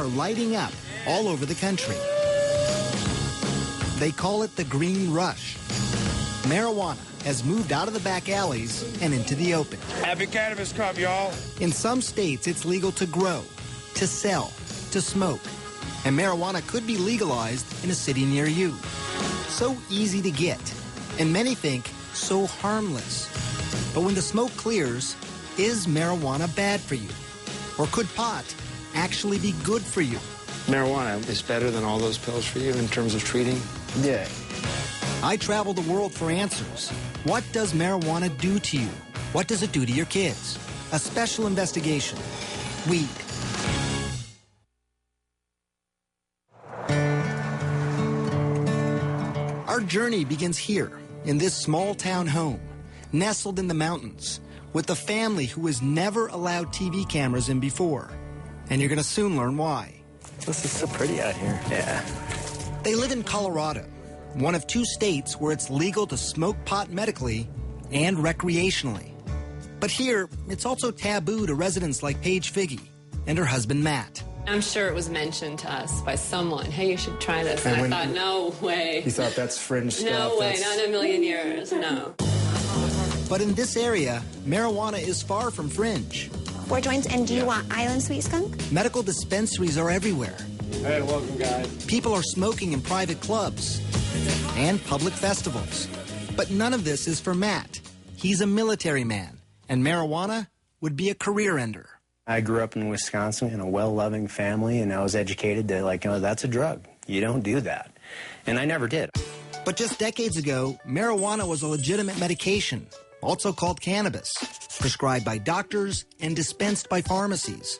are lighting up all over the country. They call it the green rush. Marijuana has moved out of the back alleys and into the open. Happy Cannabis Cup, y'all. In some states, it's legal to grow, to sell, to smoke. And marijuana could be legalized in a city near you. So easy to get, and many think so harmless. But when the smoke clears, is marijuana bad for you? Or could pot actually be good for you? Marijuana is better than all those pills for you in terms of treating? Yeah. I travel the world for answers. What does marijuana do to you? What does it do to your kids? A special investigation. Weed. Our journey begins here, in this small town home, nestled in the mountains, with a family who has never allowed TV cameras in before. And you're going to soon learn why. This is so pretty out here. Yeah. They live in Colorado, one of 2 states where it's legal to smoke pot medically and recreationally. But here, it's also taboo to residents like Paige Figge and her husband, Matt. I'm sure it was mentioned to us by someone, hey, you should try this. And I thought, no way. You thought that's fringe stuff? No way, not in a million years, no. But in this area, marijuana is far from fringe. 4 joints, and do you want Island Sweet Skunk? Medical dispensaries are everywhere. Hey, welcome, guys. People are smoking in private clubs and public festivals. But none of this is for Matt. He's a military man, and marijuana would be a career ender. I grew up in Wisconsin in a well-loving family, and I was educated that, that's a drug. You don't do that. And I never did. But just decades ago, marijuana was a legitimate medication, also called cannabis, prescribed by doctors and dispensed by pharmacies.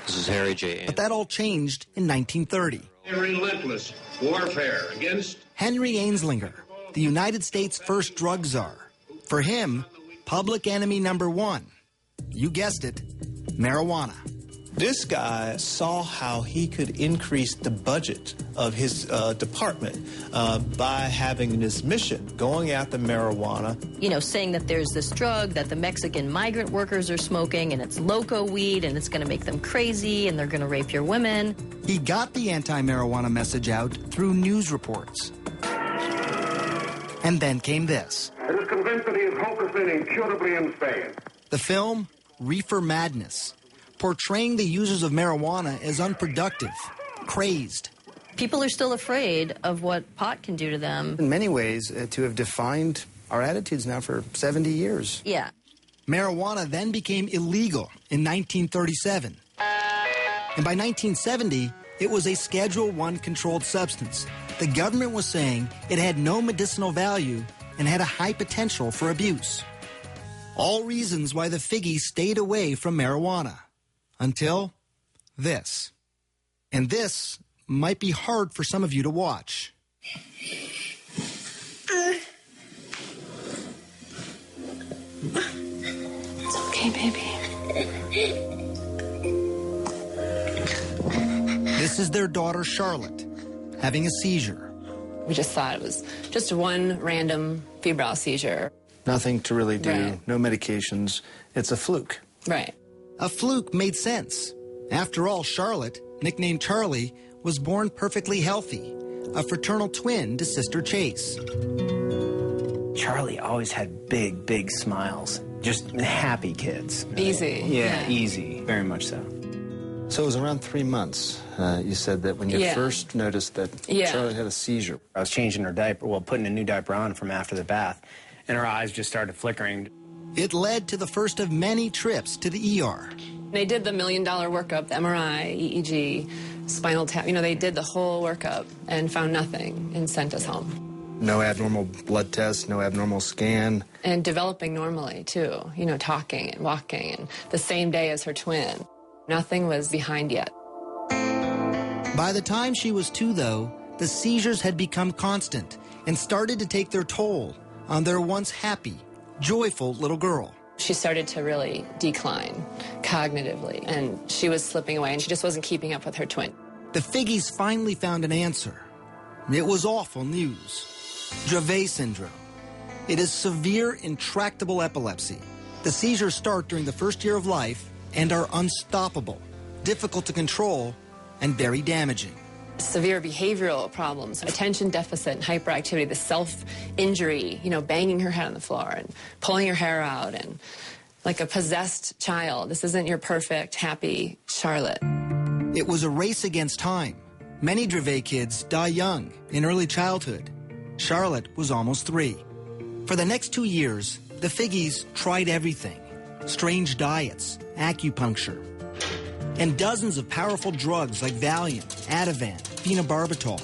This is Harry J. But that all changed in 1930. A relentless warfare against Henry Anslinger, the United States' first drug czar. For him, public enemy number 1. You guessed it, marijuana. This guy saw how he could increase the budget of his department by having this mission, going after marijuana. You know, saying that there's this drug that the Mexican migrant workers are smoking, and it's loco weed, and it's going to make them crazy, and they're going to rape your women. He got the anti-marijuana message out through news reports. And then came this. It is convinced that he is hopelessly and incurably insane. The film, Reefer Madness, portraying the users of marijuana as unproductive, crazed. People are still afraid of what pot can do to them. In many ways, to have defined our attitudes now for 70 years. Yeah. Marijuana then became illegal in 1937. And by 1970, it was a Schedule I controlled substance. The government was saying it had no medicinal value and had a high potential for abuse. All reasons why the Figgies stayed away from marijuana. Until this. And this might be hard for some of you to watch. It's okay, baby. This is their daughter, Charlotte, having a seizure. We just thought it was just one random febrile seizure. Nothing to really do, Right. no medications. It's a fluke. Right. A fluke made sense. After all, Charlotte, nicknamed Charlie, was born perfectly healthy, a fraternal twin to Sister Chase. Charlie always had big, big smiles. Just happy kids. Easy. Yeah, easy. Very much so. So it was around 3 months, you said, that when you first noticed that Charlotte had a seizure. I was changing her diaper, putting a new diaper on from after the bath, and her eyes just started flickering. It led to the first of many trips to the ER. They did the $1 million workup, the MRI, EEG, spinal tap. You know, they did the whole workup and found nothing and sent us home. No abnormal blood test, no abnormal scan. And developing normally, too. You know, talking and walking, and the same day as her twin. Nothing was behind yet. By the time she was 2, though, the seizures had become constant and started to take their toll on their once happy, joyful little girl. She started to really decline cognitively, and she was slipping away, and she just wasn't keeping up with her twin. The Figgies finally found an answer. It was awful news. Dravet syndrome. It is severe, intractable epilepsy. The seizures start during the first year of life and are unstoppable. difficult to control, and very damaging. Severe behavioral problems, attention deficit and hyperactivity, the self-injury, banging her head on the floor and pulling her hair out and like a possessed child. This isn't your perfect, happy Charlotte. It was a race against time. Many Dravet kids die young, in early childhood. Charlotte was almost 3. For the next 2 years, the Figgies tried everything. Strange diets, acupuncture, and dozens of powerful drugs like Valium, Ativan, phenobarbital.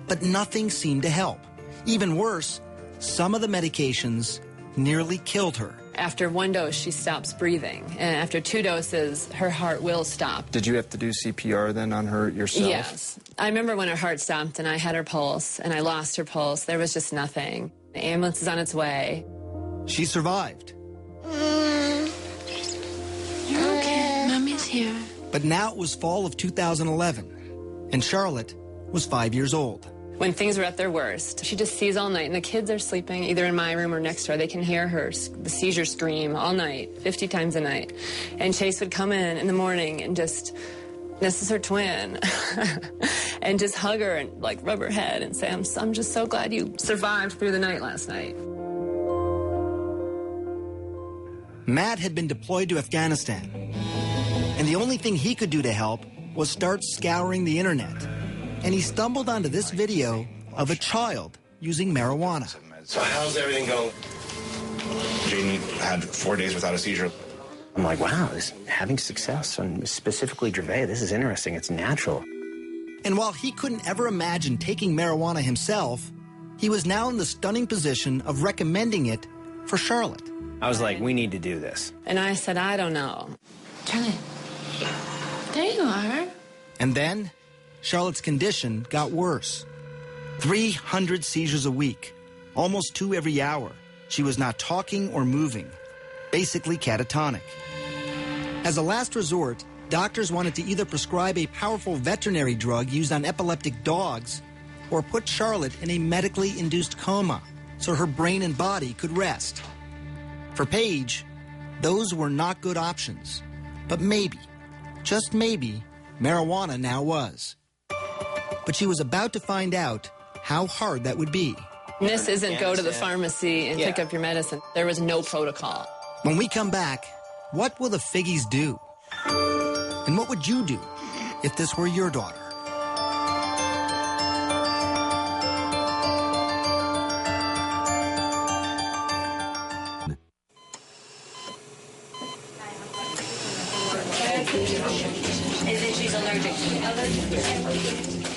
But nothing seemed to help. Even worse, some of the medications nearly killed her. After 1 dose, she stops breathing. And after 2 doses, her heart will stop. Did you have to do CPR then on her yourself? Yes. I remember when her heart stopped and I had her pulse and I lost her pulse. There was just nothing. The ambulance is on its way. She survived. You're okay. Mommy's here. But now it was fall of 2011, and Charlotte was 5 years old. When things were at their worst, she just sees all night, and the kids are sleeping either in my room or next door. They can hear the seizure scream all night, 50 times a night. And Chase would come in the morning and just, this is her twin, and just hug her and like rub her head and say, I'm just so glad you survived through the night last night. Matt had been deployed to Afghanistan, and the only thing he could do to help was start scouring the internet. And he stumbled onto this video of a child using marijuana. So how's everything going? Jaden had 4 days without a seizure. I'm like, wow, having success on specifically Dravet, this is interesting. It's natural. And while he couldn't ever imagine taking marijuana himself, he was now in the stunning position of recommending it for Charlotte. I was like, we need to do this. And I said, I don't know. Charlotte, there you are. And then Charlotte's condition got worse. 300 seizures a week, almost 2 every hour. She was not talking or moving, basically catatonic. As a last resort, doctors wanted to either prescribe a powerful veterinary drug used on epileptic dogs or put Charlotte in a medically induced coma so her brain and body could rest. For Paige, those were not good options. But maybe, just maybe, marijuana now was. But she was about to find out how hard that would be. This isn't go to the pharmacy and pick up your medicine. There was no protocol. When we come back, what will the Figgies do? And what would you do if this were your daughter?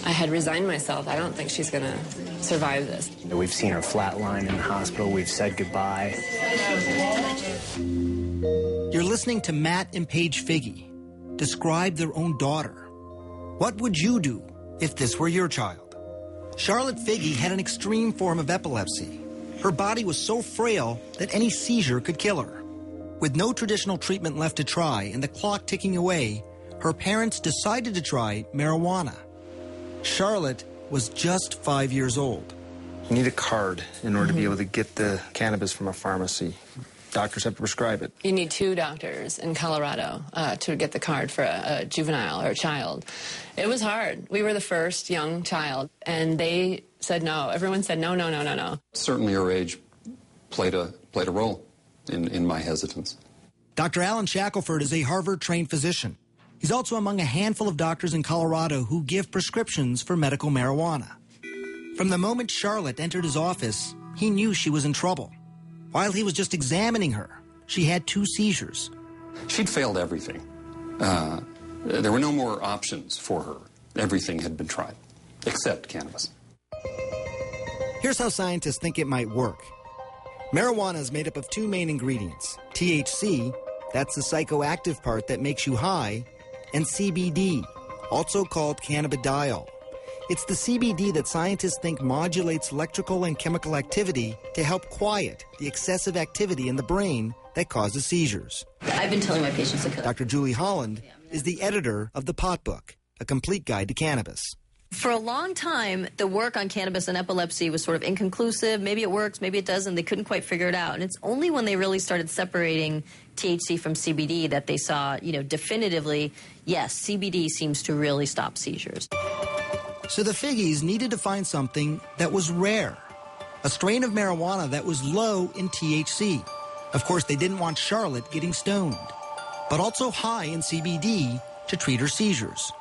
I had resigned myself. I don't think she's going to survive this. We've seen her flatline in the hospital. We've said goodbye. You're listening to Matt and Paige Figge describe their own daughter. What would you do if this were your child? Charlotte Figge had an extreme form of epilepsy. Her body was so frail that any seizure could kill her. With no traditional treatment left to try and the clock ticking away, her parents decided to try marijuana. Charlotte was just 5 years old. You need a card in order to be able to get the cannabis from a pharmacy. Doctors have to prescribe it. You need 2 doctors in Colorado to get the card for a juvenile or a child. It was hard. We were the first young child, and they said no. Everyone said no, no, no, no, no. Certainly our age played a role in my hesitance. Dr. Alan Shackelford is a Harvard-trained physician. He's also among a handful of doctors in Colorado who give prescriptions for medical marijuana. From the moment Charlotte entered his office, he knew she was in trouble. While he was just examining her, she had 2 seizures. She'd failed everything. There were no more options for her. Everything had been tried, except cannabis. Here's how scientists think it might work. Marijuana is made up of 2 main ingredients. THC, that's the psychoactive part that makes you high, and CBD, also called cannabidiol. It's the CBD that scientists think modulates electrical and chemical activity to help quiet the excessive activity in the brain that causes seizures. I've been telling my patients to cut. Dr. Julie Holland is the editor of The Pot Book, a complete guide to cannabis. For a long time, the work on cannabis and epilepsy was sort of inconclusive. Maybe it works, maybe it doesn't. They couldn't quite figure it out. And it's only when they really started separating THC from CBD that they saw, definitively, yes, CBD seems to really stop seizures. So the Figgies needed to find something that was rare, a strain of marijuana that was low in THC. Of course, they didn't want Charlotte getting stoned, but also high in CBD to treat her seizures.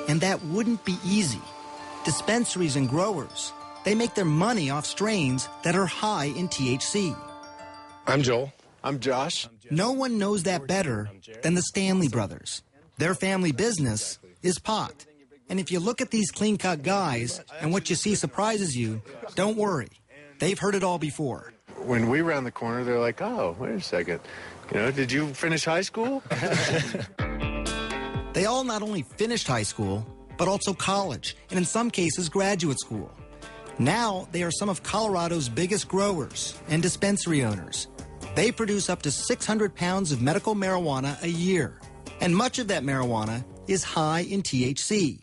And that wouldn't be easy. Dispensaries and growers, they make their money off strains that are high in THC. I'm Joel. I'm Josh. No one knows that better than the Stanley brothers. Their family business is pot. And if you look at these clean-cut guys and what you see surprises you, don't worry. They've heard it all before. When we round the corner, they're like, oh, wait a second. Did you finish high school? They all not only finished high school, but also college, and in some cases, graduate school. Now, they are some of Colorado's biggest growers and dispensary owners. They produce up to 600 pounds of medical marijuana a year, and much of that marijuana is high in THC.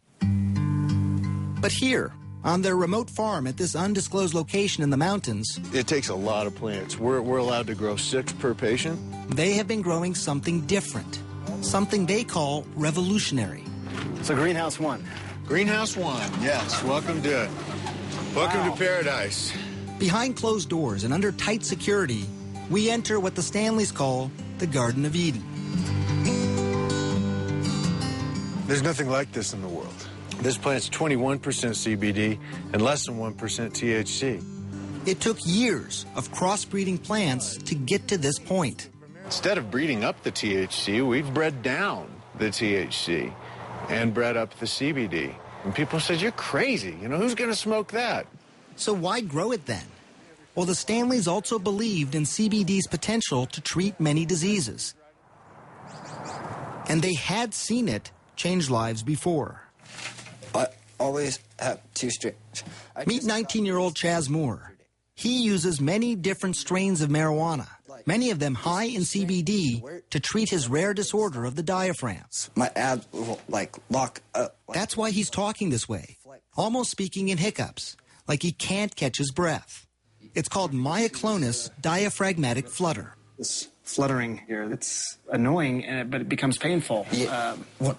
But here, on their remote farm at this undisclosed location in the mountains, it takes a lot of plants. We're allowed to grow 6 per patient. They have been growing something different, something they call revolutionary. So Greenhouse 1. Greenhouse 1, yes. Welcome to paradise. Behind closed doors and under tight security, we enter what the Stanleys call the Garden of Eden. There's nothing like this in the world. This plant's 21% CBD and less than 1% THC. It took years of crossbreeding plants to get to this point. Instead of breeding up the THC, we've bred down the THC and bred up the CBD. And people said, you're crazy. Who's going to smoke that? So why grow it then? Well, the Stanleys also believed in CBD's potential to treat many diseases. And they had seen it change lives before. I always have 2 strains. Meet 19-year-old Chaz Moore. He uses many different strains of marijuana, many of them high in CBD, to treat his rare disorder of the diaphragm. My abs will, lock up. That's why he's talking this way, almost speaking in hiccups, like he can't catch his breath. It's called myoclonus diaphragmatic flutter. This fluttering here, it's annoying, but it becomes painful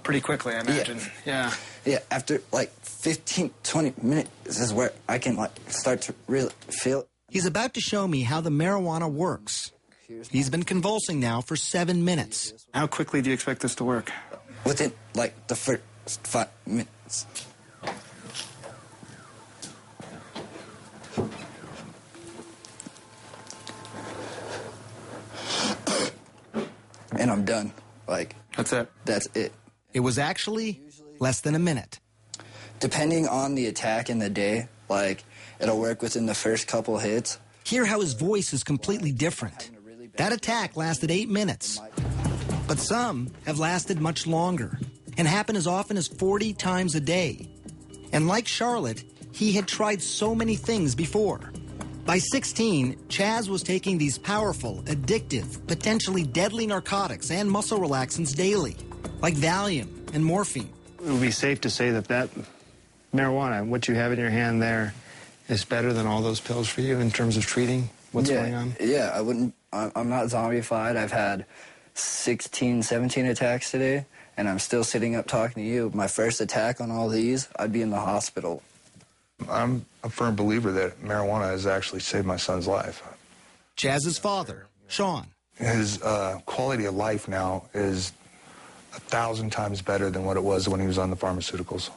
pretty quickly, I imagine. Yeah. Yeah, after 15, 20 minutes, this is where I can start to really feel it. He's about to show me how the marijuana works. He's been convulsing now for 7 minutes. How quickly do you expect this to work? Within, the first 5 minutes. And I'm done. That's it? That's it. It was actually less than a minute. Depending on the attack in the day, it'll work within the first couple hits. Hear how his voice is completely different. That attack lasted 8 minutes. But some have lasted much longer and happen as often as 40 times a day. And like Charlotte, he had tried so many things before. By 16, Chaz was taking these powerful, addictive, potentially deadly narcotics and muscle relaxants daily, like Valium and morphine. It would be safe to say that marijuana, what you have in your hand there, is better than all those pills for you in terms of treating what's going on? Yeah, I'm not zombified. I've had 16, 17 attacks today, and I'm still sitting up talking to you. My first attack on all these, I'd be in the hospital. I'm a firm believer that marijuana has actually saved my son's life. Chaz's father, Sean. His quality of life now is 1,000 times better than what it was when he was on the pharmaceuticals.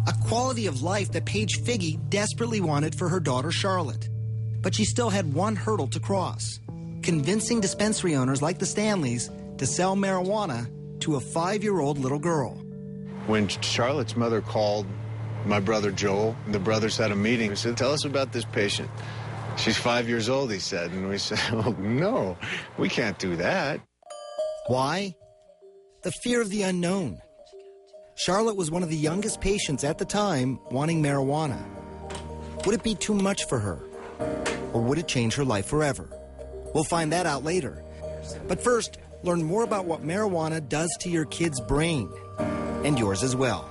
A quality of life that Paige Figge desperately wanted for her daughter Charlotte. But she still had one hurdle to cross: convincing dispensary owners like the Stanleys to sell marijuana to a 5-year-old little girl. When Charlotte's mother called my brother Joel, the brothers had a meeting. We said, tell us about this patient. She's 5 years old, he said. And we said, oh, no, we can't do that. Why? The fear of the unknown. Charlotte was one of the youngest patients at the time wanting marijuana. Would it be too much for her? Or would it change her life forever? We'll find that out later. But first, learn more about what marijuana does to your kid's brain, and yours as well.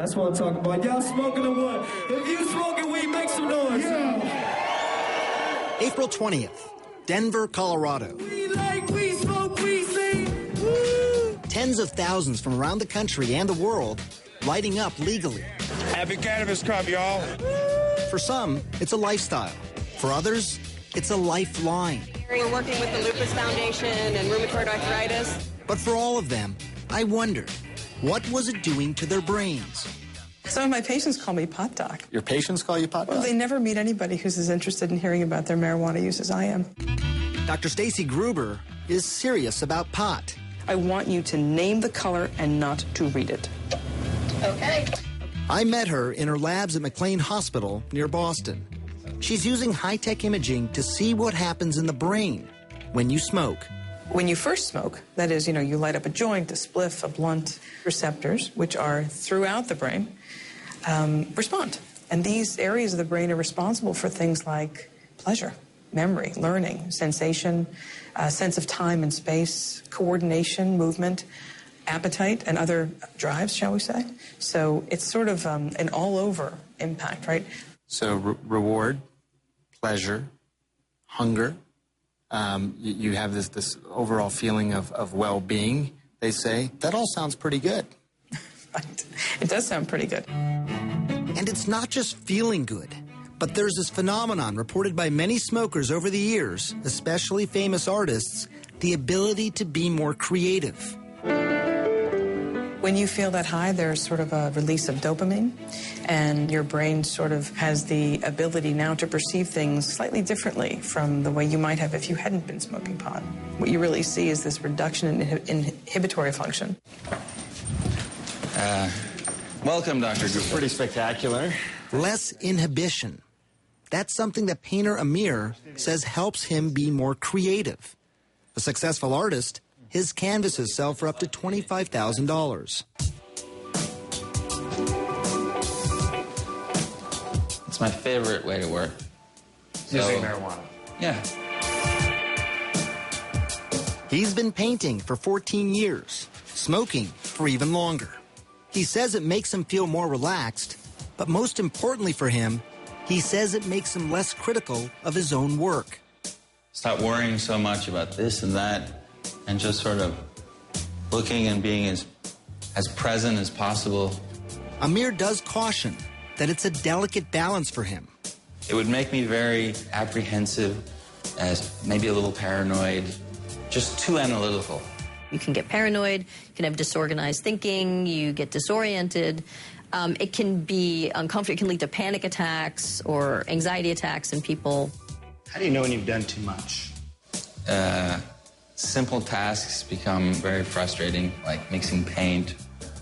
That's what I'm talking about. Y'all smoking or what? If you smoking weed, make some noise. Yeah. April 20th, Denver, Colorado. We like we smoke, we sing. Tens of thousands from around the country and the world lighting up legally. Happy Cannabis Cup, y'all. For some, it's a lifestyle. For others, it's a lifeline. We're working with the Lupus Foundation and rheumatoid arthritis. But for all of them, I wondered, what was it doing to their brains? Some of my patients call me pot doc. Your patients call you pot doc? Well, they never meet anybody who's as interested in hearing about their marijuana use as I am. Dr. Stacy Gruber is serious about pot. I want you to name the color and not to read it. Okay. I met her in her labs at McLean Hospital near Boston. She's using high-tech imaging to see what happens in the brain when you smoke. When you first smoke, that is, you light up a joint, a spliff, a blunt, receptors, which are throughout the brain, respond. And these areas of the brain are responsible for things like pleasure, memory, learning, sensation, sense of time and space, coordination, movement, appetite, and other drives, shall we say. So it's sort of an all-over impact, right? So reward, pleasure, hunger. You have this overall feeling of well-being, they say. That all sounds pretty good. Right. It does sound pretty good. And it's not just feeling good, but there's this phenomenon reported by many smokers over the years, especially famous artists, the ability to be more creative. When you feel that high, there's sort of a release of dopamine, and your brain sort of has the ability now to perceive things slightly differently from the way you might have if you hadn't been smoking pot. What you really see is this reduction in inhibitory function. Welcome, Dr. Gruber. Pretty spectacular. Less inhibition. That's something that painter Amir says helps him be more creative. A successful artist, his canvases sell for up to $25,000. It's my favorite way to work. Using marijuana. Yeah. He's been painting for 14 years, smoking for even longer. He says it makes him feel more relaxed, but most importantly for him, he says it makes him less critical of his own work. Stop worrying so much about this and that, and just sort of looking and being as present as possible. Amir does caution that it's a delicate balance for him. It would make me very apprehensive, as maybe a little paranoid, just too analytical. You can get paranoid, you can have disorganized thinking, you get disoriented. It can be uncomfortable, it can lead to panic attacks or anxiety attacks in people. How do you know when you've done too much? Simple tasks become very frustrating, like mixing paint,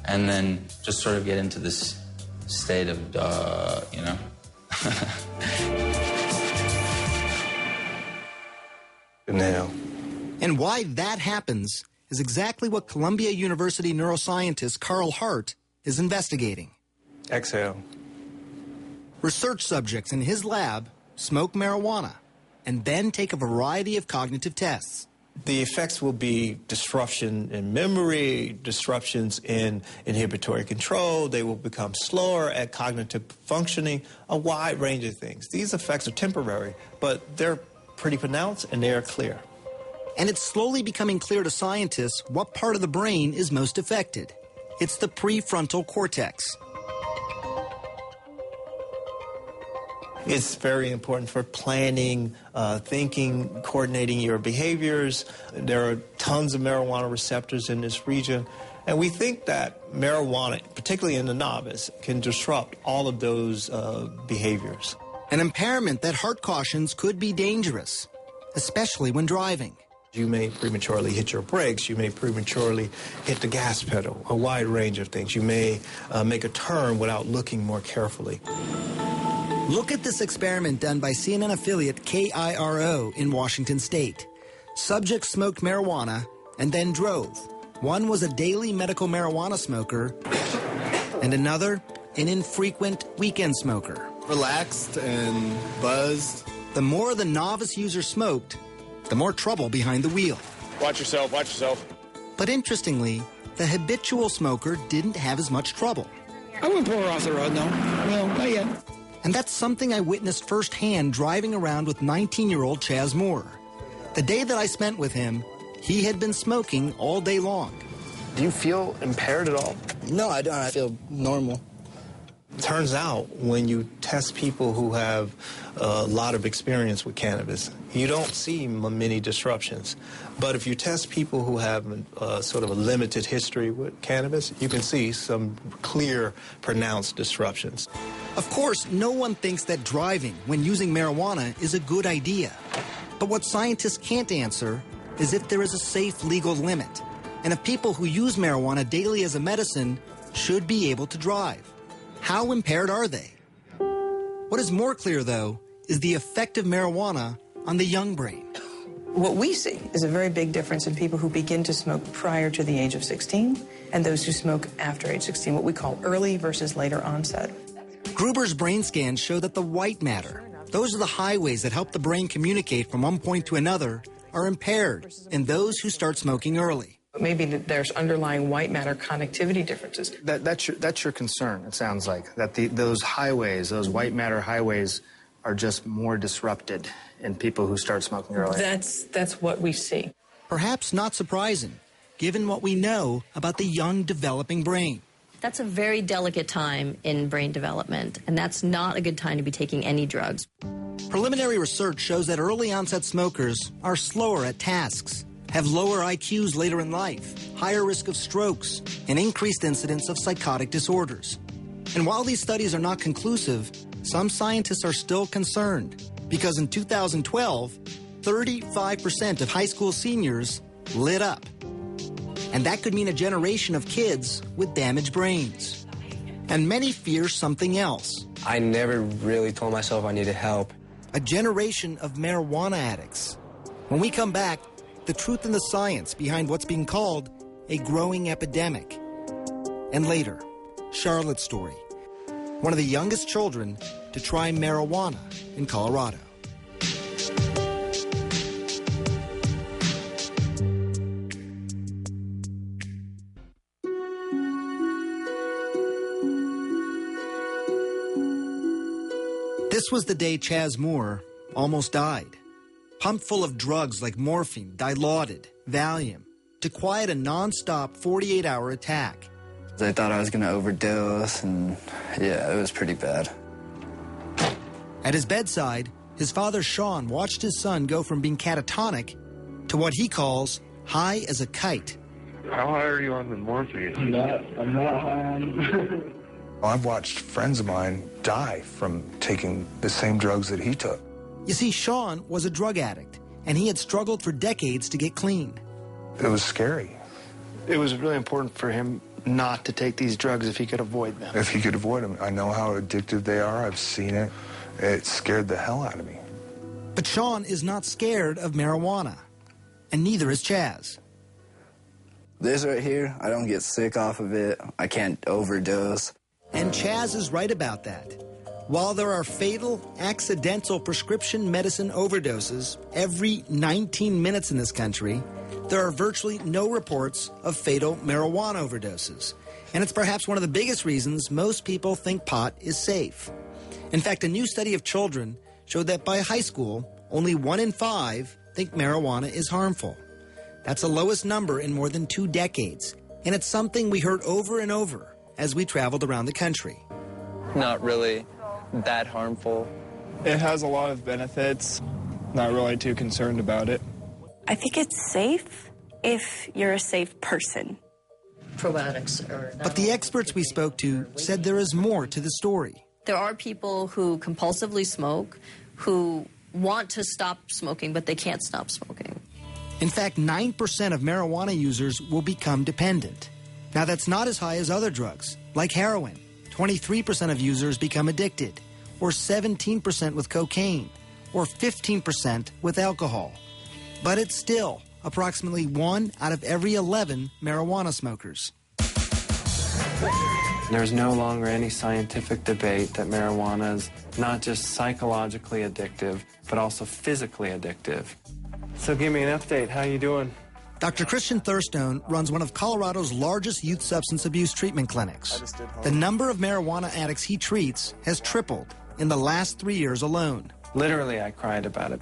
and then just sort of get into this state of duh, you know? Now. And why that happens is exactly what Columbia University neuroscientist Carl Hart is investigating. Exhale. Research subjects in his lab smoke marijuana and then take a variety of cognitive tests. The effects will be disruption in memory, disruptions in inhibitory control. They will become slower at cognitive functioning, a wide range of things. These effects are temporary, but they're pretty pronounced and they are clear. And it's slowly becoming clear to scientists what part of the brain is most affected. It's the prefrontal cortex. It's very important for planning, thinking, coordinating your behaviors. There are tons of marijuana receptors in this region. And we think that marijuana, particularly in the novice, can disrupt all of those behaviors. An impairment that Hart cautions could be dangerous, especially when driving. You may prematurely hit your brakes. You may prematurely hit the gas pedal, a wide range of things. You may make a turn without looking more carefully. Look at this experiment done by CNN affiliate KIRO in Washington State. Subjects smoked marijuana and then drove. One was a daily medical marijuana smoker, and another, an infrequent weekend smoker. Relaxed and buzzed. The more the novice user smoked, the more trouble behind the wheel. Watch yourself, watch yourself. But interestingly, the habitual smoker didn't have as much trouble. I wouldn't pull her off the road, no. No, not yet. And that's something I witnessed firsthand driving around with 19-year-old Chaz Moore. The day that I spent with him, he had been smoking all day long. Do you feel impaired at all? No, I don't. I feel normal. Turns out when you test people who have a lot of experience with cannabis, you don't see many disruptions. But if you test people who have sort of a limited history with cannabis, you can see some clear, pronounced disruptions. Of course, no one thinks that driving when using marijuana is a good idea. But what scientists can't answer is if there is a safe legal limit, and if people who use marijuana daily as a medicine should be able to drive. How impaired are they? What is more clear, though, is the effect of marijuana on the young brain. What we see is a very big difference in people who begin to smoke prior to the age of 16 and those who smoke after age 16, what we call early versus later onset. Gruber's brain scans show that the white matter, those are the highways that help the brain communicate from one point to another, are impaired in those who start smoking early. Maybe there's underlying white matter connectivity differences. That's your concern, it sounds like, that those highways, those white matter highways, are just more disrupted in people who start smoking early. That's what we see. Perhaps not surprising, given what we know about the young developing brain. That's a very delicate time in brain development, and that's not a good time to be taking any drugs. Preliminary research shows that early onset smokers are slower at tasks, have lower IQs later in life, higher risk of strokes, and increased incidence of psychotic disorders. And while these studies are not conclusive, some scientists are still concerned because in 2012, 35% of high school seniors lit up. And that could mean a generation of kids with damaged brains. And many fear something else. I never really told myself I needed help. A generation of marijuana addicts. When we come back, the truth and the science behind what's being called a growing epidemic. And later, Charlotte's story, one of the youngest children to try marijuana in Colorado. This was the day Chaz Moore almost died. Pumped full of drugs like morphine, Dilaudid, Valium, to quiet a non-stop 48-hour attack. I thought I was going to overdose, and yeah, it was pretty bad. At his bedside, his father Sean watched his son go from being catatonic to what he calls high as a kite. How high are you on the morphine? I'm not high on. I've watched friends of mine die from taking the same drugs that he took. You see, Sean was a drug addict, and he had struggled for decades to get clean. It was scary. It was really important for him not to take these drugs if he could avoid them. If he could avoid them. I know how addictive they are. I've seen it. It scared the hell out of me. But Sean is not scared of marijuana, and neither is Chaz. This right here, I don't get sick off of it. I can't overdose. And Chaz is right about that. While there are fatal, accidental prescription medicine overdoses every 19 minutes in this country, there are virtually no reports of fatal marijuana overdoses. And it's perhaps one of the biggest reasons most people think pot is safe. In fact, a new study of children showed that by high school, only 1 in 5 think marijuana is harmful. That's the lowest number in more than 2 decades. And it's something we heard over and over as we traveled around the country. Not really that harmful. It has a lot of benefits. Not really too concerned about it. I think it's safe if you're a safe person. Probiotics are... But the experts we spoke to said there is more to the story. There are people who compulsively smoke, who want to stop smoking, but they can't stop smoking. In fact, 9% of marijuana users will become dependent. Now, that's not as high as other drugs, like heroin. 23% of users become addicted, or 17% with cocaine, or 15% with alcohol. But it's still approximately 1 out of every 11 marijuana smokers. There's no longer any scientific debate that marijuana is not just psychologically addictive, but also physically addictive. So give me an update. How you doing? Dr. Christian Thurstone runs one of Colorado's largest youth substance abuse treatment clinics. The number of marijuana addicts he treats has tripled in the last 3 years alone. Literally, I cried about it.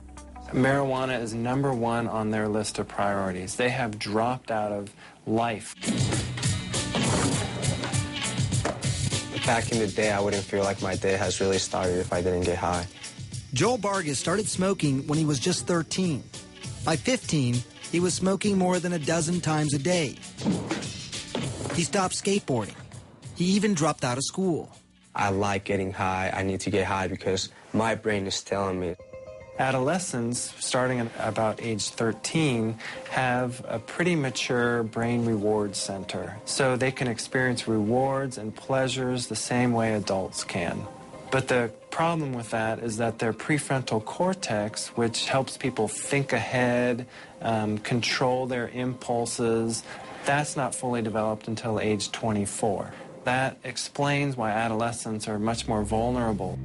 Marijuana is #1 on their list of priorities. They have dropped out of life. Back in the day, I wouldn't feel like my day has really started if I didn't get high. Joel Vargas started smoking when he was just 13. By 15, he was smoking more than a dozen times a day. He stopped skateboarding. He even dropped out of school. I like getting high. I need to get high because my brain is telling me. Adolescents, starting at about age 13, have a pretty mature brain reward center, so they can experience rewards and pleasures the same way adults can. But the problem with that is that their prefrontal cortex, which helps people think ahead, control their impulses, that's not fully developed until age 24. That explains why adolescents are much more vulnerable.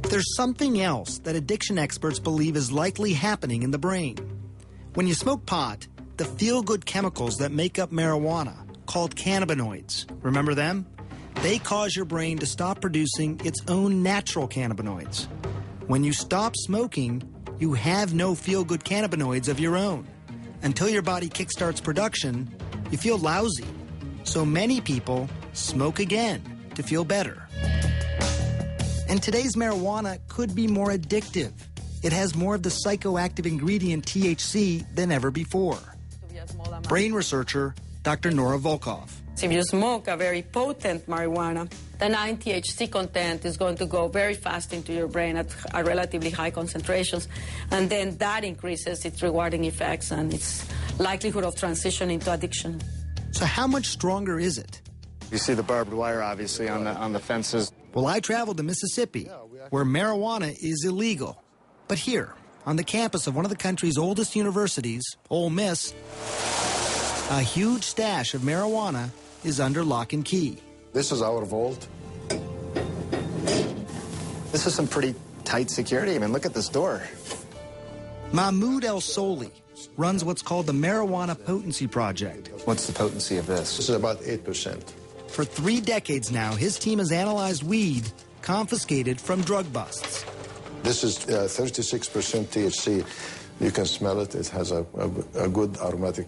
There's something else that addiction experts believe is likely happening in the brain. When you smoke pot, the feel-good chemicals that make up marijuana, called cannabinoids, remember them? They cause your brain to stop producing its own natural cannabinoids. When you stop smoking, you have no feel-good cannabinoids of your own. Until your body kickstarts production, you feel lousy. So many people smoke again to feel better. And today's marijuana could be more addictive. It has more of the psychoactive ingredient THC than ever before. Brain researcher Dr. Nora Volkov. If you smoke a very potent marijuana, the 9-THC content is going to go very fast into your brain at relatively high concentrations, and then that increases its rewarding effects and its likelihood of transition into addiction. So how much stronger is it? You see the barbed wire, obviously, on the fences. Well, I traveled to Mississippi, where marijuana is illegal. But here, on the campus of one of the country's oldest universities, Ole Miss, a huge stash of marijuana is under lock and key. This is our vault. This is some pretty tight security. I mean, look at this door. Mahmoud El Soli runs what's called the Marijuana Potency Project. What's the potency of this? This is about 8%. For 3 decades now, his team has analyzed weed confiscated from drug busts. This is 36% THC. You can smell it. It has a good aromatic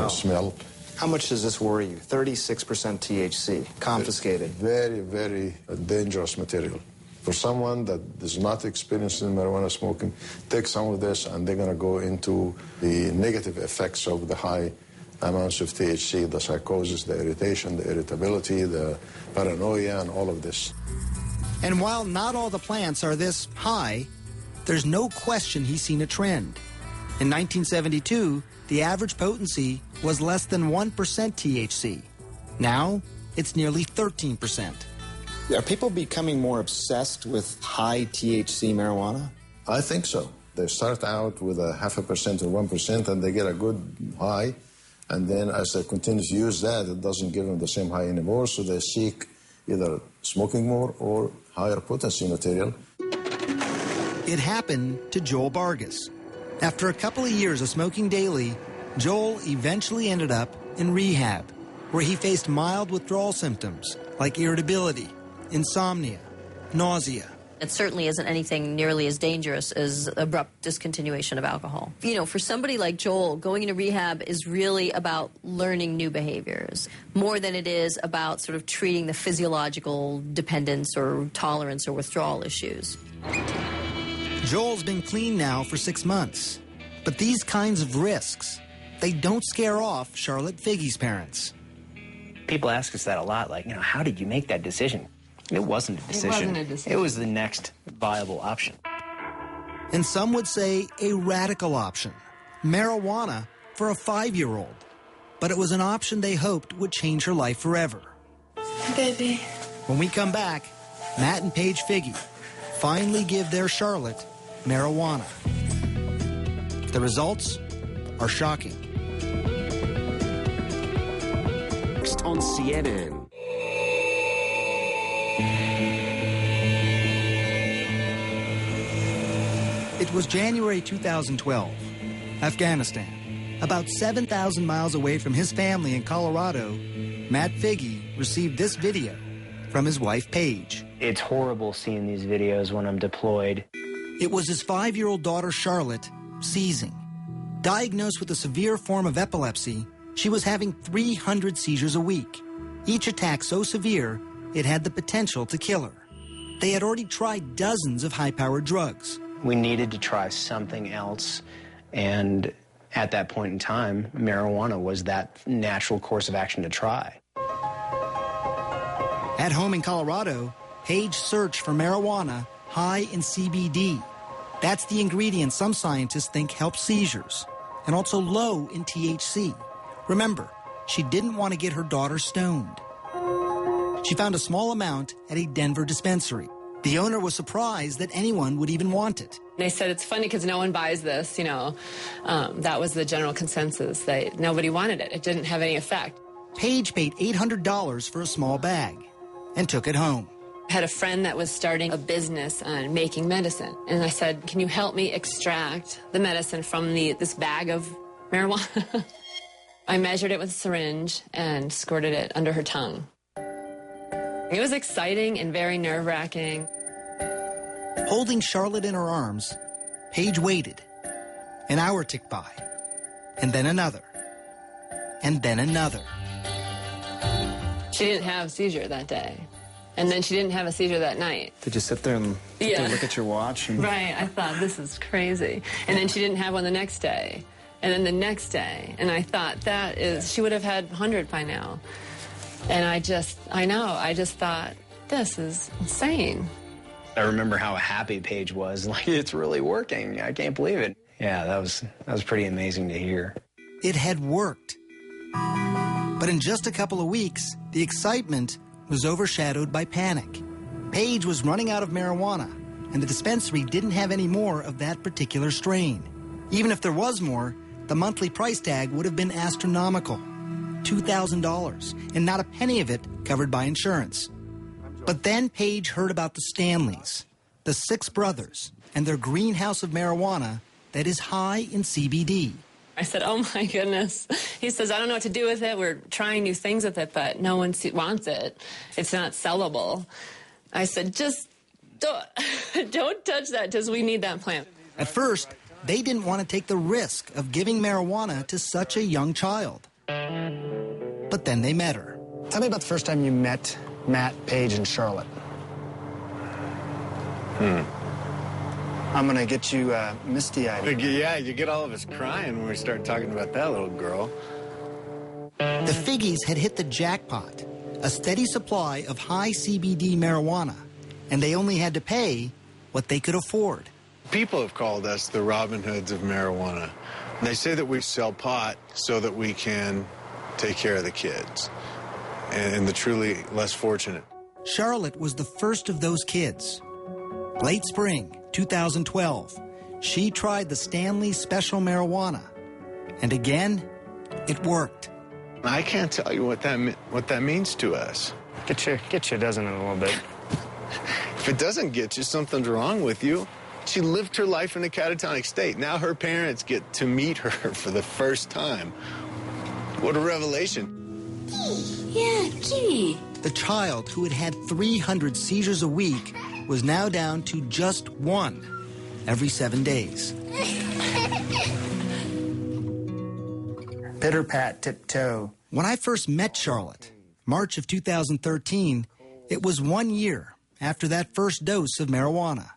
smell. How much does this worry you? 36% THC, confiscated. Very, very dangerous material. For someone that is not experienced in marijuana smoking, take some of this and they're going to go into the negative effects of the high amounts of THC, the psychosis, the irritation, the irritability, the paranoia, and all of this. And while not all the plants are this high, there's no question he's seen a trend. In 1972, the average potency was less than 1% THC. Now, it's nearly 13%. Are people becoming more obsessed with high THC marijuana? I think so. They start out with a 0.5% or 1%, and they get a good high. And then as they continue to use that, it doesn't give them the same high anymore, so they seek either smoking more or higher potency material. It happened to Joel Vargas. After a couple of years of smoking daily, Joel eventually ended up in rehab, where he faced mild withdrawal symptoms like irritability, insomnia, nausea. It certainly isn't anything nearly as dangerous as abrupt discontinuation of alcohol. You know, for somebody like Joel, going into rehab is really about learning new behaviors, more than it is about sort of treating the physiological dependence or tolerance or withdrawal issues. Joel's been clean now for 6 months. But these kinds of risks, they don't scare off Charlotte Figge's parents. People ask us that a lot, like, how did you make that decision? It wasn't a decision. It was the next viable option. And some would say a radical option, marijuana for a 5-year-old. But it was an option they hoped would change her life forever. Baby. When we come back, Matt and Paige Figge finally give their Charlotte marijuana. The results are shocking. Next on CNN. It was January 2012. Afghanistan. About 7,000 miles away from his family in Colorado, Matt Figge received this video from his wife, Paige. It's horrible seeing these videos when I'm deployed. It was his 5-year-old daughter, Charlotte, seizing. Diagnosed with a severe form of epilepsy, she was having 300 seizures a week. Each attack so severe, it had the potential to kill her. They had already tried dozens of high-powered drugs. We needed to try something else, and at that point in time, marijuana was that natural course of action to try. At home in Colorado, Paige searched for marijuana high in CBD. That's the ingredient some scientists think helps seizures, and also low in THC. Remember, she didn't want to get her daughter stoned. She found a small amount at a Denver dispensary. The owner was surprised that anyone would even want it. They said it's funny because no one buys this, that was the general consensus. Nobody wanted it. It didn't have any effect. Paige paid $800 for a small bag and took it home. I had a friend that was starting a business on making medicine. And I said, can you help me extract the medicine from this bag of marijuana? I measured it with a syringe and squirted it under her tongue. It was exciting and very nerve-wracking. Holding Charlotte in her arms, Paige waited. An hour ticked by, and then another, and then another. She didn't have a seizure that day, and then she didn't have a seizure that night. Did you sit there and look at your watch? Right, I thought, this is crazy. And then she didn't have one the next day, and then the next day, and I thought, she would have had 100 by now. And I just thought, this is insane. I remember how happy Paige was. Like, it's really working. I can't believe it. Yeah, that was pretty amazing to hear. It had worked. But in just a couple of weeks, the excitement was overshadowed by panic. Paige was running out of marijuana, and the dispensary didn't have any more of that particular strain. Even if there was more, the monthly price tag would have been astronomical. $2,000, and not a penny of it covered by insurance. But then Paige heard about the Stanleys, the 6 brothers, and their greenhouse of marijuana that is high in CBD. I said, oh my goodness. He says, I don't know what to do with it. We're trying new things with it, but no one wants it. It's not sellable. I said, just don't touch that because we need that plant. At first, they didn't want to take the risk of giving marijuana to such a young child. But then they met her. Tell me about the first time you met Matt, Paige, and Charlotte. I'm going to get you misty-eyed. Yeah, you get all of us crying when we start talking about that little girl. The Figges had hit the jackpot, a steady supply of high CBD marijuana, and they only had to pay what they could afford. People have called us the Robin Hoods of marijuana. They say that we sell pot so that we can take care of the kids and the truly less fortunate. Charlotte was the first of those kids. Late spring 2012, she tried the Stanley Special Marijuana, and again, it worked. I can't tell you what that means to us. Get you, doesn't it, a little bit? If it doesn't get you, something's wrong with you. She lived her life in a catatonic state. Now her parents get to meet her for the first time. What a revelation. Yeah, Kitty. The child who had had 300 seizures a week was now down to just 1 every 7 days. Pitter pat, tiptoe. When I first met Charlotte, March of 2013, it was 1 year after that first dose of marijuana.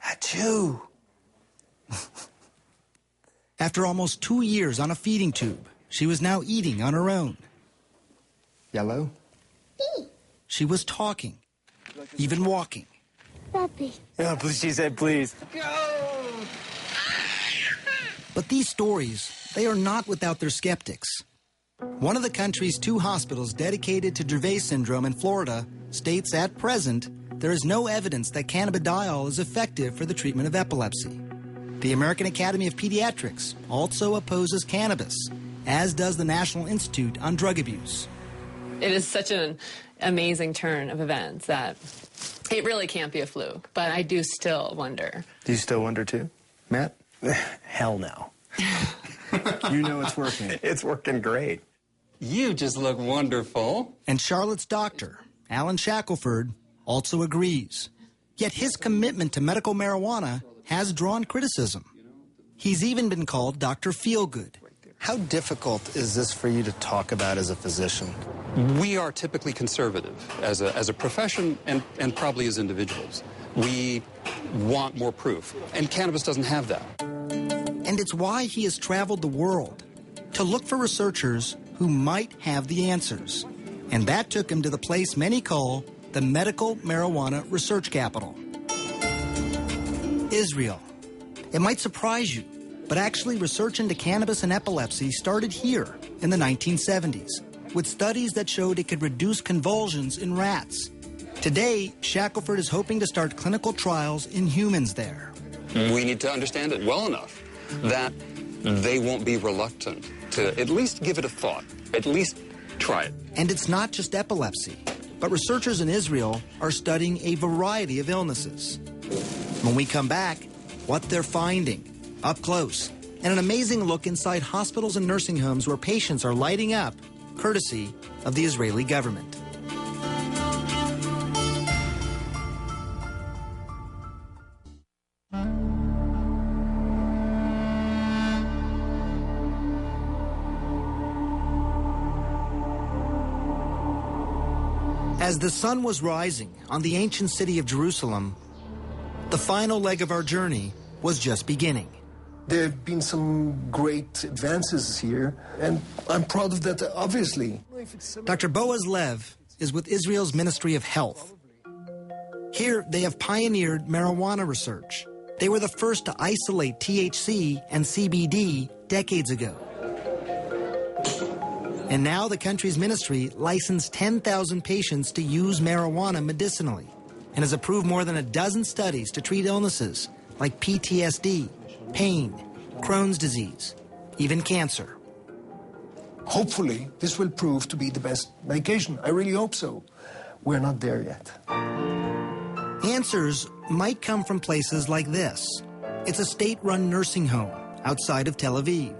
Achoo! After almost 2 years on a feeding tube, she was now eating on her own. Yellow? She was talking, even walking. Puppy. Yeah, she said please. But these stories, they are not without their skeptics. One of the country's 2 hospitals dedicated to Dravet syndrome in Florida states at present there is no evidence that cannabidiol is effective for the treatment of epilepsy. The American Academy of Pediatrics also opposes cannabis, as does the National Institute on Drug Abuse. It is such an amazing turn of events that it really can't be a fluke, but I do still wonder. Do you still wonder too, Matt? Hell no. You know it's working. It's working great. You just look wonderful. And Charlotte's doctor, Alan Shackelford, also agrees. Yet his commitment to medical marijuana has drawn criticism. He's even been called Dr. Feelgood. How difficult is this for you to talk about as a physician? We are typically conservative as a profession and probably as individuals. We want more proof, and cannabis doesn't have that. And it's why he has traveled the world to look for researchers who might have the answers. And that took him to the place many call the medical marijuana research capital. Israel. It might surprise you, but actually research into cannabis and epilepsy started here in the 1970s, with studies that showed it could reduce convulsions in rats. Today, Shackelford is hoping to start clinical trials in humans there. We need to understand it well enough that they won't be reluctant to at least give it a thought, at least try it. And it's not just epilepsy, but researchers in Israel are studying a variety of illnesses. When we come back, what they're finding, up close, and an amazing look inside hospitals and nursing homes where patients are lighting up, courtesy of the Israeli government. As the sun was rising on the ancient city of Jerusalem, the final leg of our journey was just beginning. There have been some great advances here, and I'm proud of that, obviously. Dr. Boaz Lev is with Israel's Ministry of Health. Here, they have pioneered marijuana research. They were the first to isolate THC and CBD decades ago. And now the country's ministry licensed 10,000 patients to use marijuana medicinally and has approved more than a dozen studies to treat illnesses like PTSD, pain, Crohn's disease, even cancer. Hopefully, this will prove to be the best medication. I really hope so. We're not there yet. Answers might come from places like this. It's a state-run nursing home outside of Tel Aviv.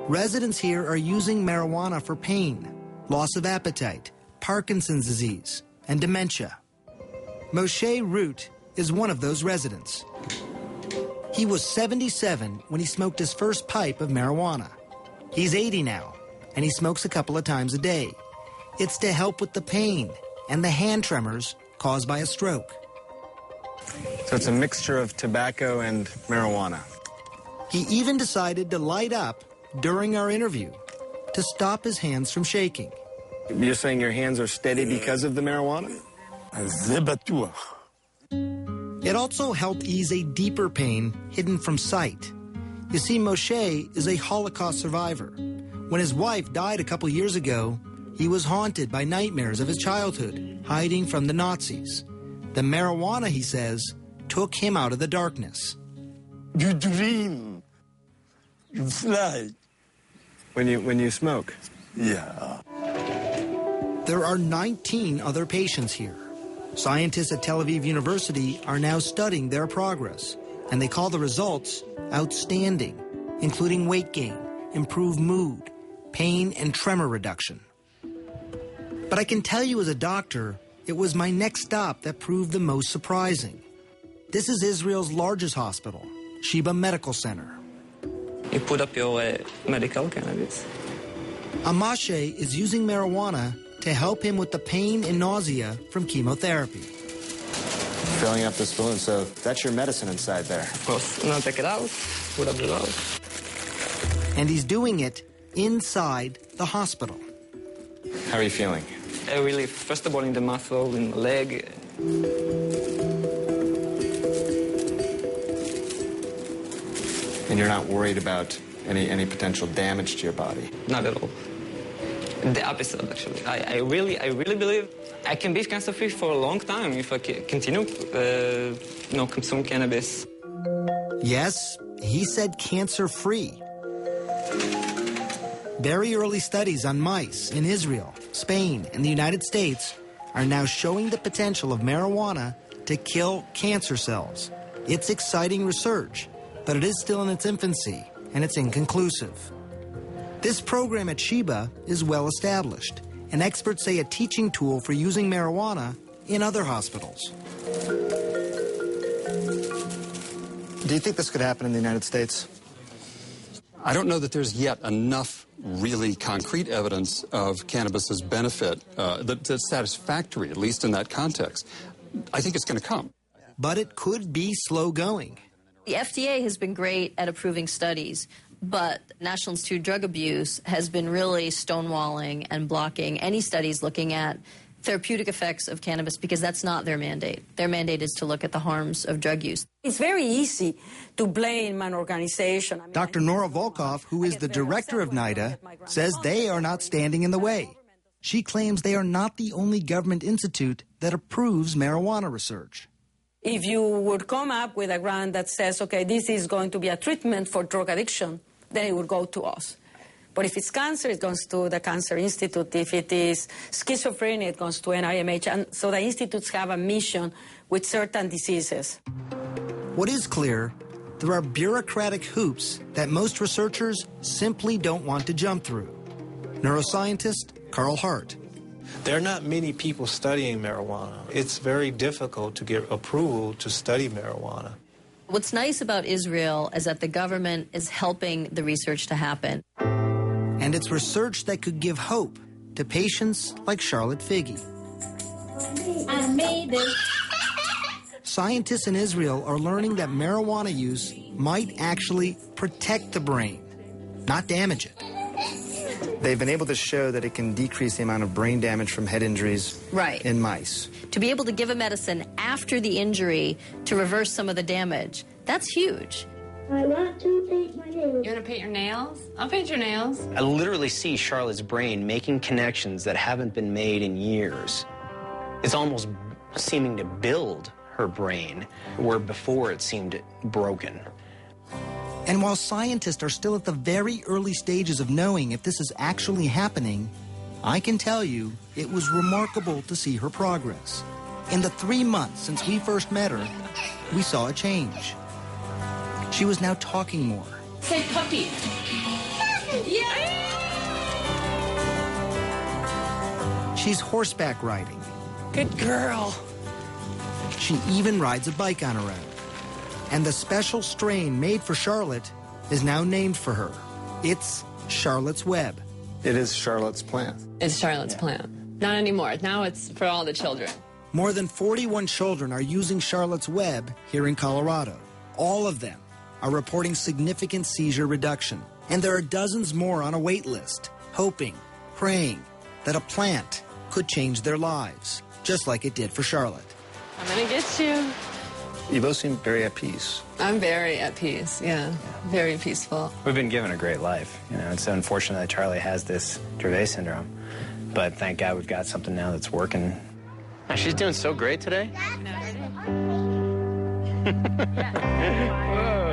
Residents here are using marijuana for pain, loss of appetite, Parkinson's disease, and dementia. Moshe Root is one of those residents. He was 77 when he smoked his first pipe of marijuana. He's 80 now, and he smokes a couple of times a day. It's to help with the pain and the hand tremors caused by a stroke. So it's a mixture of tobacco and marijuana. He even decided to light up during our interview to stop his hands from shaking. You're saying your hands are steady because of the marijuana? It also helped ease a deeper pain hidden from sight. You see, Moshe is a Holocaust survivor. When his wife died a couple years ago, he was haunted by nightmares of his childhood, hiding from the Nazis. The marijuana, he says, took him out of the darkness. You dream. You fly. When you smoke? Yeah. There are 19 other patients here. Scientists at Tel Aviv University are now studying their progress, and they call the results outstanding, including weight gain, improved mood, pain, and tremor reduction. But I can tell you as a doctor, it was my next stop that proved the most surprising. This is Israel's largest hospital, Sheba Medical Center. You put up your medical cannabis. Amashe is using marijuana to help him with the pain and nausea from chemotherapy. Filling up the spoon, so that's your medicine inside there. Of course. Now take it out, put up the nose. And he's doing it inside the hospital. How are you feeling? I really, first of all, in the muscle, in the leg. And you're not worried about any potential damage to your body? Not at all. The opposite, actually. I really believe I can be cancer-free for a long time if I continue, consume cannabis. Yes, he said cancer-free. Very early studies on mice in Israel, Spain, and the United States are now showing the potential of marijuana to kill cancer cells. It's exciting research, but it is still in its infancy, and it's inconclusive. This program at Sheba is well established, and experts say a teaching tool for using marijuana in other hospitals. Do you think this could happen in the United States? I don't know that there's yet enough really concrete evidence of cannabis's benefit that's satisfactory, at least in that context. I think it's going to come. But it could be slow going. The FDA has been great at approving studies, but National Institute of Drug Abuse has been really stonewalling and blocking any studies looking at therapeutic effects of cannabis because that's not their mandate. Their mandate is to look at the harms of drug use. It's very easy to blame an organization. Dr. Nora Volkoff, who is the director of NIDA, says they are not standing in the way. She claims they are not the only government institute that approves marijuana research. If you would come up with a grant that says, okay, this is going to be a treatment for drug addiction, then it would go to us. But if it's cancer, it goes to the Cancer Institute. If it is schizophrenia, it goes to NIMH. And so the institutes have a mission with certain diseases. What is clear, there are bureaucratic hoops that most researchers simply don't want to jump through. Neuroscientist Carl Hart. There are not many people studying marijuana. It's very difficult to get approval to study marijuana. What's nice about Israel is that the government is helping the research to happen. And it's research that could give hope to patients like Charlotte Figge. I made it. Scientists in Israel are learning that marijuana use might actually protect the brain, not damage it. They've been able to show that it can decrease the amount of brain damage from head injuries in mice. To be able to give a medicine after the injury to reverse some of the damage, that's huge. I want to paint my nails. You want to paint your nails? I'll paint your nails. I literally see Charlotte's brain making connections that haven't been made in years. It's almost seeming to build her brain, where before it seemed broken. And while scientists are still at the very early stages of knowing if this is actually happening, I can tell you it was remarkable to see her progress. In the 3 months since we first met her, we saw a change. She was now talking more. Say puppy. She's horseback riding. Good girl. She even rides a bike on her own. And the special strain made for Charlotte is now named for her. It's Charlotte's Web. It is Charlotte's plant. It's Charlotte's plant. Not anymore. Now it's for all the children. More than 41 children are using Charlotte's Web here in Colorado. All of them are reporting significant seizure reduction. And there are dozens more on a wait list, hoping, praying that a plant could change their lives, just like it did for Charlotte. I'm going to get you. You both seem very at peace. I'm very at peace, yeah. Very peaceful. We've been given a great life. You know, it's unfortunate that Charlie has this Dravet syndrome. But thank God we've got something now that's working. She's doing so great today. Whoa.